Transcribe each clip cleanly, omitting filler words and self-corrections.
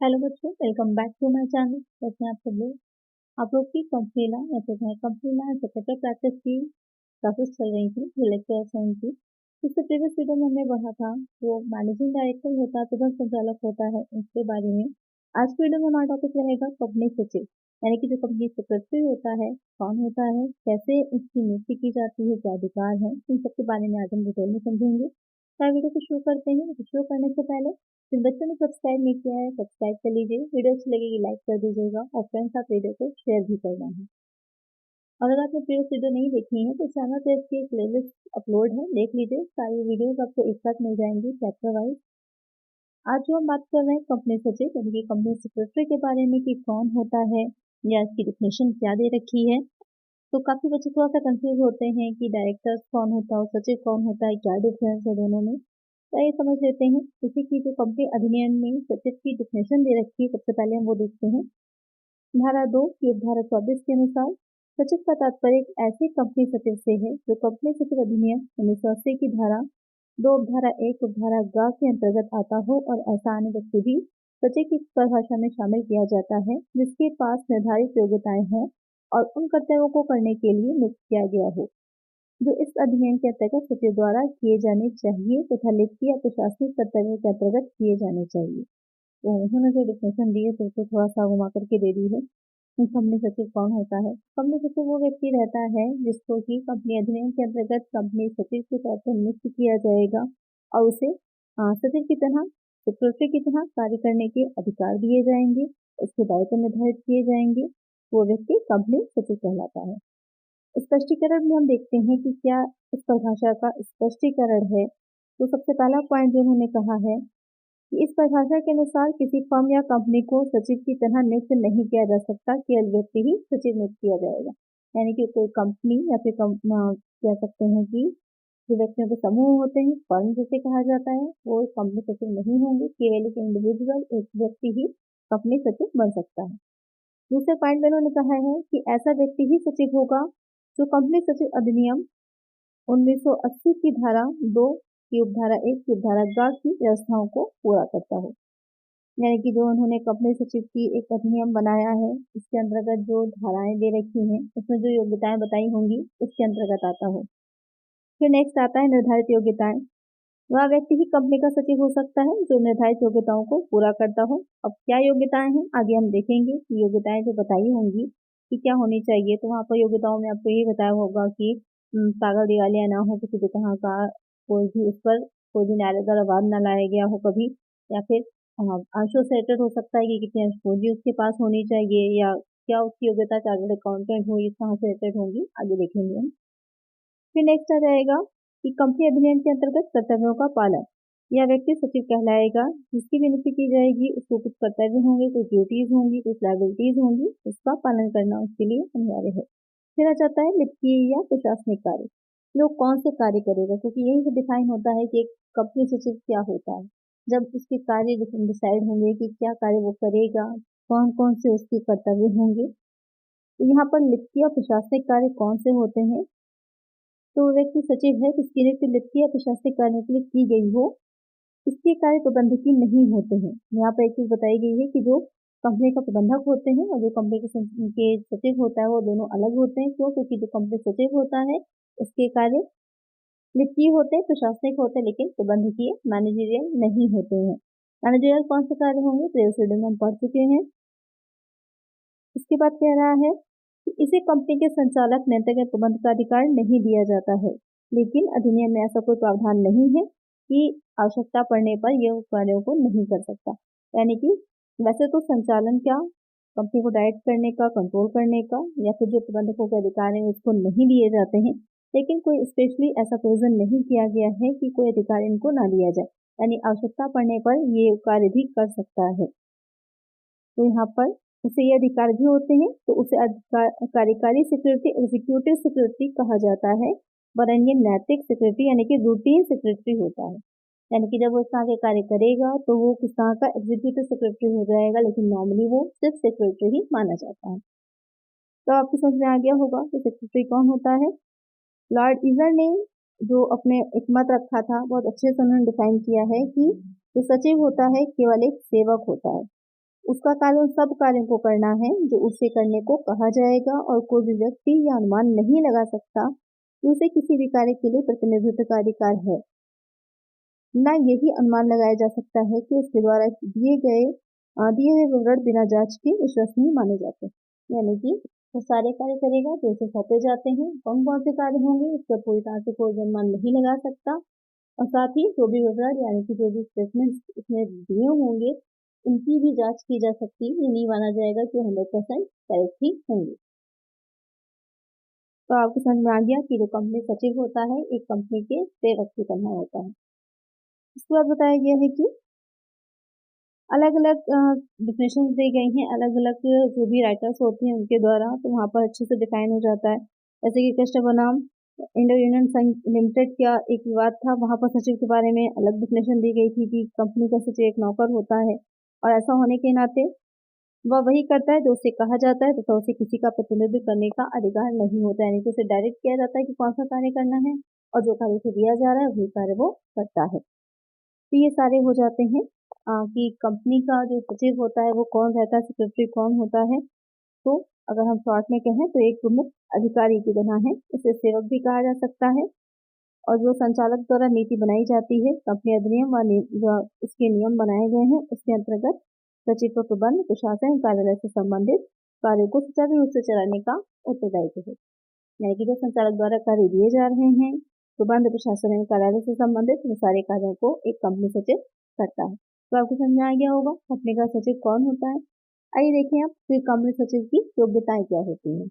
Hello बच्चों, welcome back to my channel. कैसे हैं आप सब लोग। आप लोग की कंपनी ला या फिर कंपनी ला सेक्रेटरी प्रैक्टिस की क्लासेस चल रही थी, जो लेक्चर्स हैं उनकी। इससे प्रीवियस वीडियो में हमने पढ़ा था जो मैनेजिंग डायरेक्टर होता है, प्रबंध संचालक होता है, उसके बारे में। आज की वीडियो में हमारा टॉपिक रहेगा कंपनी सचिव, यानी कि जो कंपनी सेक्रेटरी होता है, कौन होता है, कैसे उसकी नियुक्ति की जाती है, क्या अधिकार है, इन सबके बारे में आज हम डिटेल में समझेंगे। तो वीडियो को शुरू करते हैं। तो शुरू करने से पहले जिन बच्चों ने सब्सक्राइब नहीं किया है, सब्सक्राइब कर लीजिए। वीडियो अच्छी लगेगी लाइक कर दीजिएगा और फ्रेंड्स साथ वीडियो को शेयर भी करना है। अगर आपने प्रीवियस वीडियो नहीं देखी है तो चैनल पे इसकी एक प्लेलिस्ट अपलोड है, देख लीजिए। सारी वीडियोस आपको एक साथ मिल जाएंगी चैप्टर वाइज। आज जो हम बात कर रहे हैं कंपनी सचिव यानी कि कंपनी सेक्रेटरी के बारे में कि कौन होता है या इसकी डिफिनेशन क्या दे रखी है। तो काफी बच्चे थोड़ा सा कंफ्यूज होते हैं कि डायरेक्टर कौन होता है और सचिव कौन होता है, क्या डिफरेंस है दोनों में। तो ये समझ लेते हैं। इसी की जो कंपनी अधिनियम में सचिव की डिफिनेशन दे रखी है, सबसे पहले हम वो देखते हैं। धारा 2 की उपधारा 24 के अनुसार सचिव का तात्पर्य एक ऐसे कंपनी सचिव से है जो कंपनी सचिव अधिनियम 1980 की धारा 2 उपधारा 1 उपधारा ग के अंतर्गत आता हो, और ऐसा अन्य व्यक्ति भी सचिव की परिभाषा में शामिल किया जाता है जिसके पास निर्धारित योग्यताएं हों और उन कर्तव्यों को करने के लिए नियुक्त किया गया हो जो इस अधिनियम के अंतर्गत सचिव द्वारा किए जाने चाहिए तथा लिखित या प्रशासनिक कर्तव्यों के अंतर्गत किए जाने चाहिए। तो उन्होंने जो डिफिनेशन दी है तो थोड़ा सा घुमा करके दे दी है कि कंपनी सचिव कौन होता है। कंपनी सचिव वो व्यक्ति रहता है जिसको कि कंपनी अधिनियम के अंतर्गत कंपनी सचिव के तौर पर नियुक्त किया जाएगा और उसे सचिव की तरह, सेक्रेटरी की तरह कार्य करने के अधिकार दिए जाएंगे, उसके दायित्व निर्धारित किए जाएंगे। वो व्यक्ति कंपनी सचिव कहलाता है। स्पष्टीकरण में हम देखते हैं कि क्या इस परिभाषा का स्पष्टीकरण है। तो सबसे पहला पॉइंट जो उन्होंने कहा है कि इस परिभाषा के अनुसार किसी फर्म या कंपनी को सचिव की तरह नियुक्त नहीं किया जा सकता, केवल व्यक्ति ही सचिव नियुक्त किया जाएगा। यानी कि कोई कंपनी या फिर कह सकते हैं कि जो व्यक्तियों के समूह होते हैं, फर्म जिसे कहा जाता है, वो कंपनी सचिव नहीं होंगे। केवल एक इंडिविजुअल, एक व्यक्ति ही कंपनी सचिव बन सकता है। दूसरे पॉइंट में उन्होंने कहा है कि ऐसा व्यक्ति ही सचिव होगा जो कंपनी सचिव अधिनियम 1980 की धारा 2 की उपधारा 1 की उपधारा ग की व्यवस्थाओं को पूरा करता हो। यानी कि जो उन्होंने कंपनी सचिव की एक अधिनियम बनाया है, इसके अंतर्गत जो धाराएं दे रखी हैं, उसमें जो योग्यताएं बताई होंगी उसके अंतर्गत आता हो। फिर नेक्स्ट आता है निर्धारित योग्यताएं। वह व्यक्ति ही कंपनी का सचिव हो सकता है जो निर्धारित योग्यताओं को पूरा करता हो। अब क्या योग्यताएं हैं आगे हम देखेंगे कि योग्यताएं जो बताई होंगी कि क्या होनी चाहिए। तो वहाँ पर योग्यताओं में आपको ये बताया होगा कि पागल दिवालिया ना हो, किसी भी तरह का कोई भी उस पर कोई भी न्यायालय द्वारा वाद न लाया गया हो कभी, या फिर अंशों से रिलेटेड हो सकता है कि कितनी अंश पूंजी उसके पास होनी चाहिए, या क्या उसकी योग्यता चार्टर्ड अकाउंटेंट हो, इस तरह से रिलेटेड होंगी, आगे देखेंगे हम। फिर नेक्स्ट आ जाएगा कि कंपनी अधिनियम के अंतर्गत कर्तव्यों का पालन। यह व्यक्ति सचिव कहलाएगा। जिसकी भी नियुक्ति की जाएगी उसको कुछ कर्तव्य होंगे, कुछ ड्यूटीज होंगी, कुछ लाइबिलिटीज होंगी, उसका पालन करना उसके लिए अनिवार्य है। फिर आ जाता है लिखित या प्रशासनिक कार्य। लोग कौन से कार्य करेगा, क्योंकि यही से डिफाइन होता है कि एक कंपनी सचिव क्या होता है। जब उसके कार्य डिसाइड होंगे कि क्या कार्य वो करेगा, कौन कौन से उसके कर्तव्य होंगे। तो यहाँ पर लिखित और प्रशासनिक कार्य कौन से होते हैं। तो व्यक्ति सचिव है जिसकी नियुक्ति लिखित या प्रशासनिक कार्य के लिए की गई हो, इसके कार्य प्रबंधकीय नहीं होते हैं। यहाँ पर एक चीज बताई गई है कि जो कंपनी का प्रबंधक होते हैं और जो कंपनी के सचिव होता है वो दोनों अलग होते हैं। क्यों? क्योंकि जो कंपनी सचिव होता है उसके कार्य लिखित होते हैं, प्रशासनिक होते हैं, लेकिन प्रबंधकीय मैनेजरियल नहीं होते हैं। मैनेजरियल कौन से कार्य होंगे प्रीवियस वीडियो में हम पढ़ चुके हैं। इसके बाद कह रहा है कि इसे कंपनी के संचालक नियंत्रक या प्रबंध का अधिकार नहीं दिया जाता है, लेकिन अधिनियम में ऐसा कोई प्रावधान नहीं है कि आवश्यकता पड़ने पर यह कार्यों को नहीं कर सकता। यानी कि वैसे तो संचालन क्या कंपनी को डायरेक्ट करने का, कंट्रोल करने का, या फिर जो प्रबंधकों के अधिकार हैं उसको नहीं दिए जाते हैं, लेकिन कोई स्पेशली ऐसा प्रोविजन नहीं किया गया है कि कोई अधिकार इनको ना दिया जाए। यानी आवश्यकता पड़ने पर ये कार्य भी कर सकता है। तो यहाँ पर उसे ये अधिकार भी होते हैं, तो उसे कार्यकारी सेक्रेटरी, एग्जीक्यूटिव सेक्रेटरी कहा जाता है, वरन ये नैतिक सेक्रेटरी यानी कि रूटीन सेक्रेटरी होता है। यानी कि जब वो इस तरह के कार्य करेगा तो वो किस तरह का एग्जीक्यूटिव सेक्रेटरी हो जाएगा, लेकिन नॉर्मली वो सिर्फ सेक्रेटरी ही माना जाता है। तो आपको समझ में आ गया होगा कि सेक्रेटरी कौन होता है। लॉर्ड इजर ने जो अपने एक मत रखा था, बहुत अच्छे से उन्होंने डिफाइन किया है कि जो सचिव होता है केवल एक सेवक होता है। उसका कार्य उन सब कार्यों को करना है जो उससे करने को कहा जाएगा और कोई भी व्यक्ति यह अनुमान नहीं लगा सकता कि उसे किसी भी कार्य के लिए प्रतिनिधित्व का अधिकार है। न यही अनुमान लगाया जा सकता है कि उसके द्वारा दिए हुए विवरण बिना जांच के विश्वसनीय माने जाते हैं। यानी कि वो सारे कार्य करेगा जो उसे सौंपे जाते हैं, कौन कौन से कार्य होंगे इस पर पूरी तरह से कोई अनुमान नहीं लगा सकता, और साथ ही जो भी विवरण यानी कि जो भी स्टेटमेंट्स इसमें दिए होंगे उनकी भी जांच की जा सकती है। ये नहीं माना जाएगा कि 100% करेक्ट ही होंगे। तो आपको समझ में आ गया कि जो कंपनी सचिव होता है एक कंपनी के सेवक की तरह होता है। इसके बाद बताया गया है कि अलग अलग डिफिनेशन दी गई हैं अलग अलग जो भी राइटर्स होते हैं उनके द्वारा, तो वहाँ पर अच्छे से डिफाइन हो जाता है। जैसे कि कस्टमर नाम इंडो यूनियन लिमिटेड का एक विवाद था, वहाँ पर सचिव के बारे में अलग डिफिनेशन दी गई थी कि कंपनी का सचिव एक नौकर होता है और ऐसा होने के नाते वह वही करता है जो उसे कहा जाता है तथा उसे किसी का प्रतिनिधित्व करने का अधिकार नहीं होता है। यानी कि उसे डायरेक्ट किया जाता है कि कौन सा कार्य करना है और जो कार्य उसे दिया जा रहा है वही कार्य वो करता है। तो ये सारे हो जाते हैं कि कंपनी का जो सचिव होता है वो कौन रहता है, सेक्रेटरी कौन होता है। तो अगर हम शॉर्ट में कहें तो एक प्रमुख अधिकारी की तरह है, उसे सेवक भी कहा जा सकता है। और जो संचालक द्वारा नीति बनाई जाती है, कंपनी अधिनियम व जो इसके नियम बनाए गए हैं उसके अंतर्गत सचिव को प्रबंध प्रशासन कार्यालय से संबंधित कार्यों को सुचारू रूप से चलाने का उत्तरदायित्व है। यानी कि जो संचालक द्वारा कार्य दिए जा रहे हैं प्रबंध प्रशासन एवं कार्यालय से संबंधित वो सारे कार्यों को एक कंपनी सचिव करता है। तो आपको समझ में आ गया होगा कंपनी का सचिव कौन होता है। आइए देखें आप फिर कंपनी सचिव की योग्यताएं क्या होती हैं।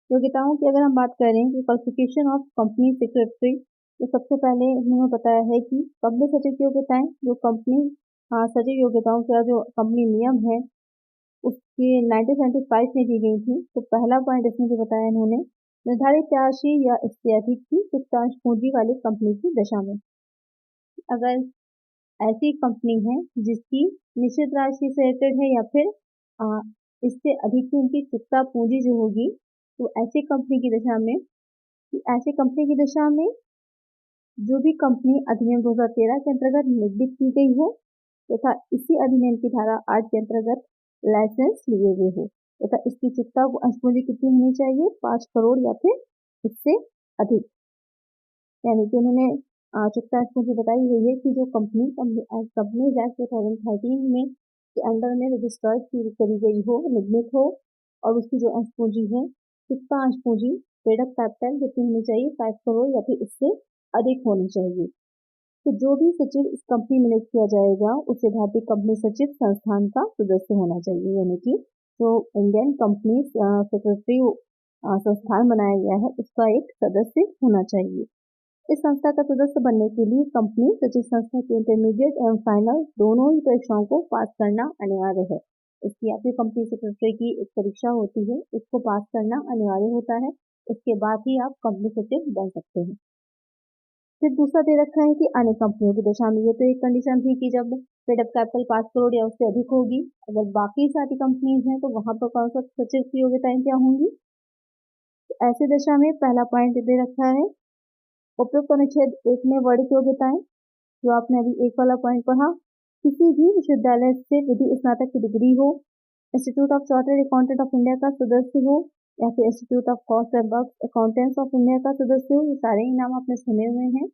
योग्यताओं की अगर हम बात करें कि क्वालिफिकेशन ऑफ कंपनी सेक्रेटरी, तो सबसे पहले उन्होंने बताया है कि कंपनी सचिव की योग्यताएं जो कंपनी सचिव योग्यताओं का जो कंपनी नियम है उसकी 1975 में दी गई थी। तो पहला पॉइंट इसमें जो बताया इन्होंने निर्धारित राशि या इससे अधिक की वित्तांश पूंजी वाली कंपनी की दशा में, अगर ऐसी कंपनी है जिसकी निश्चित राशि से रिलेटेड है या फिर आ, इससे अधिक की उनकी चुकता पूंजी जो होगी, तो ऐसी कंपनी की दशा में जो भी कंपनी अधिनियम 2013 के अंतर्गत निगमित की गई हो तथा इसी अधिनियम की धारा 8 के अंतर्गत लाइसेंस लिए हुए हो तथा इसकी चुकता पूंजी कितनी होनी चाहिए 5 करोड़ या फिर इससे अधिक। यानी कि उन्होंने चुकता पूंजी बताई हुई है कि जो कंपनी एक्ट 2013 में के अंडर में रजिस्टर्ड करी गई हो, निगमित हो और उसकी जो अंश पूंजी है चुकता अंश पूंजी पेड अप कैपिटल कितनी होनी चाहिए 5 करोड़ या फिर इससे अधिक होनी चाहिए। तो जो भी सचिव इस कंपनी में नियुक्त किया जाएगा उसे भारतीय कंपनी सचिव संस्थान का सदस्य होना चाहिए। यानी कि जो इंडियन कंपनी सेक्रेटरी संस्थान बनाया गया है उसका एक सदस्य होना चाहिए। इस संस्था का सदस्य बनने के लिए कंपनी सचिव संस्था के इंटरमीडिएट एवं फाइनल दोनों ही परीक्षाओं को पास करना अनिवार्य है। इसकी आपकी कंपनी सेक्रेटरी की एक परीक्षा होती है, उसको पास करना अनिवार्य होता है, उसके बाद ही आप कंपनी सचिव बन सकते हैं। फिर दूसरा दे रखा है कि अन्य कंपनियों की दशा में, ये तो एक कंडीशन थी कि जब पेड अप कैपिटल 5 करोड़ या उससे अधिक होगी। अगर बाकी सारी कंपनीज हैं तो वहां पर कौन सा सचिव की योग्यताएं क्या होंगी। तो ऐसी दशा में पहला पॉइंट दे रखा है उपयुक्त अनुच्छेद 1 में वर्णित योग्यताएं, जो आपने अभी एक वाला पॉइंट पढ़ा, किसी भी विश्वविद्यालय से विधि स्नातक की डिग्री हो, institute of chartered accountant of India का सदस्य हो या फिर institute of cost and accountants of India का सदस्य हो। ये सारे ही नाम आपने सुने हुए हैं।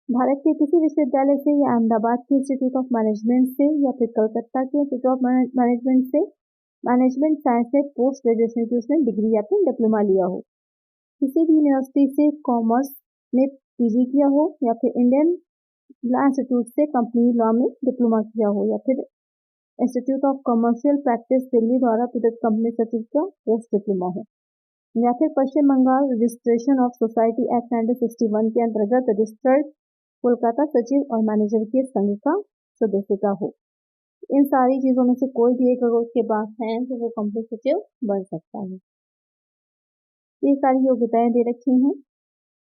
भारत के किसी विश्वविद्यालय से या अहमदाबाद के इंस्टीट्यूट ऑफ मैनेजमेंट से या फिर कलकत्ता के इंस्टीट्यूट ऑफ मैनेजमेंट से मैनेजमेंट साइंस में पोस्ट ग्रेजुएशन की उसने डिग्री या फिर डिप्लोमा लिया हो, किसी भी यूनिवर्सिटी से कॉमर्स में पीजी किया हो या फिर इंडियन लॉ इंस्टीट्यूट से कंपनी लॉ में डिप्लोमा किया हो या फिर institute of commercial practice Delhi द्वारा प्रदत्त कंपनी सचिव का पोस्ट डिप्लोमा हो या फिर Paschim Bangal registration of society act 1961 के अंतर्गत रजिस्टर्ड कोलकाता सचिव और मैनेजर के संघ का सदस्यता हो। इन सारी चीजों में से कोई भी एक अगर उसके पास है तो वो कंपनी सचिव बन सकता है। ये सारी योग्यताएं दे रखी हैं।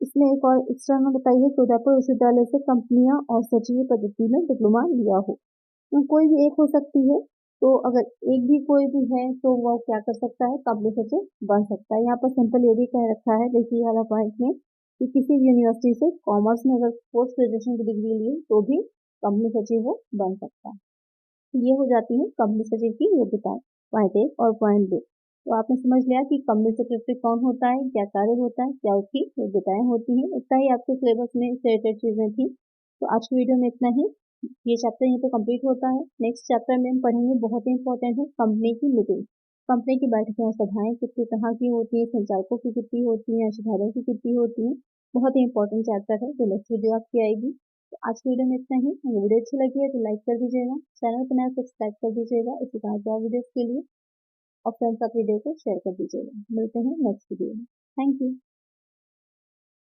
इसमें एक और एक्स्ट्रा में बताइए कि उदयपुर विश्वविद्यालय से कंपनियां और सचिव पद्धति में डिप्लोमा लिया हो, तो कोई भी एक हो सकती है। तो अगर एक भी कोई भी है तो वो क्या कर सकता है, कंपनी सचिव बन सकता है। यहाँ पर सिंपल ये भी कह रखा है देखिए वाला पॉइंट में कि किसी भी यूनिवर्सिटी से कॉमर्स में अगर पोस्ट ग्रेजुएशन की डिग्री ली तो भी कंपनी सचिव वो बन सकता है। तो ये हो जाती है कंपनी सचिव की योग्यताएं, पॉइंट 1 और पॉइंट 2। तो आपने समझ लिया कि कंपनी सेक्रेटरी कौन होता है, क्या कार्य होता है, क्या उसकी योग्यताएं होती हैं। इतना ही आपके सिलेबस में रिलेटेड चीजें थी। तो आज की वीडियो में इतना ही। ये चैप्टर यहीं पे कंप्लीट होता है। नेक्स्ट चैप्टर में हम पढ़ेंगे, बहुत ही इंपॉर्टेंट है, कंपनी की मीटिंग। कंपनी की बैठकें और सभाएं कितनी तरह की होती है, संचालकों की कितनी होती हैं, अधिकारियों की कितनी होती हैं। बहुत ही इंपॉर्टेंट चैप्टर है, जो नेक्स्ट वीडियो आपकी आएगी। तो आज की वीडियो में इतना ही। अगर वीडियो अच्छी लगी है तो लाइक कर दीजिएगा, चैनल को नया सब्सक्राइब कर दीजिएगा इसी तरह के और वीडियोस के लिए, और फ्रेंड्स आप वीडियो को शेयर कर दीजिएगा। मिलते हैं नेक्स्ट वीडियो में। Thank you.